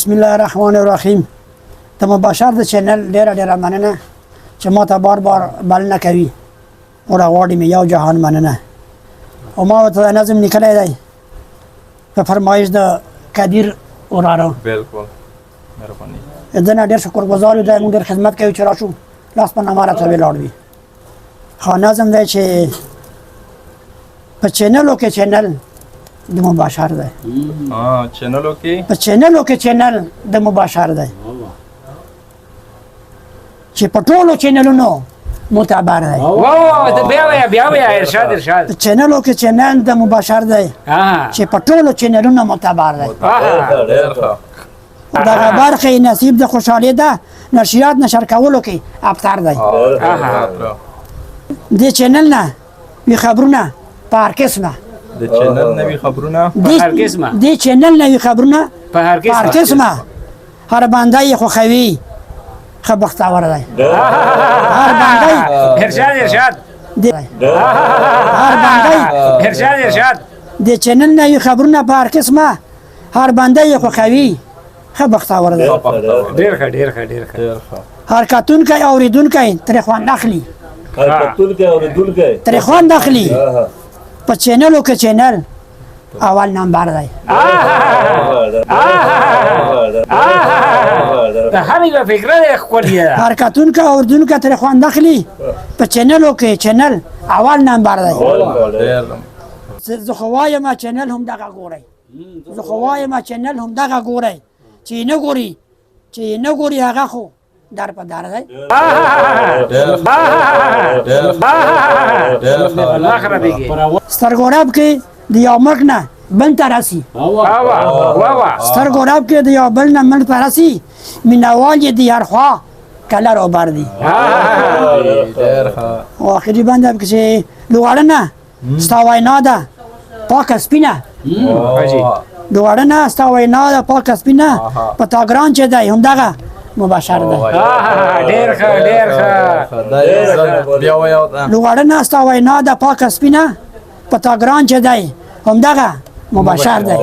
بسم الله الرحمن الرحیم. د مباشر د چینل ډیره مننه چې ما ته بار بلنه کوي او راغواړي مې یو جهان مننه. او ما ورته نظم لیکلی دی په فرمایش د قدیر وراره. بالکل مهرباني. د نه ډېر شکرګزار یو دی، موږ ډېر خدمت کوي چې راشو لاس په نامه راته ولاړ وي. ښه نظم دی چې په چینلو کې چینل د مباشر دی. چینلو کې په چینلو کې چینل د مباشر دی چې په ټولو چینلونو معتبر دی. واو بیا ویا ارشاد په چینلو کې چینل د مباشر دی چې په ټولو چینلونو معتبر دی. ډېر ښه. دغه برخې نصیب د خوشحالۍ ده، نشریات نشر کولو کې ابتر دی. دې چینل نه وي خبرونه په هر قسمه، د چینل نوي خبرونه هر قسمه، دې چینل نوي خبرونه په هر هر قسمه. هر بنده یې خوښوي ښه بختور دی. هر بنده ارشاد هر بنده ارشاد د چینل نوي خبرونه په هر قسمه، هر بنده یې خوښوي ښه بختور دی. ډېر ښه هر کتونکی اورېدونکی ترې خوند اخلي، ترې خوند اخلي. په چینلو کې چینل اول نمبر دی. د همې په فکره دی ښکلې ده. هر کتونکی اورېدونکی ترې خوند اخلي. په چینلو کې چینل اول نمبر دی. زه خو وایم چینل هم دغه ګورئ، زه خو وایم چینل هم دغه ګورئ. چې نه ګوري هغه خو در په در دی. سترګو رب کې د یو ملک نه بل ته رسي، سترګو رب کې د یو بل نه ملک ته رسي. مینهوال یې د هر خوا کله روبر دي. او آخري بند هم چې لوغړه نه ستا وینا ده پاکه سپینه، لوغړه نه ستا وینا ده پاکه سپینه. په تا ګران چې دی همدغه مباشر دی. ډېر ښه لوغړه نه ستا وینا ده پاکه سپینه، په تا ګران چې دی همدغه مباشر دی.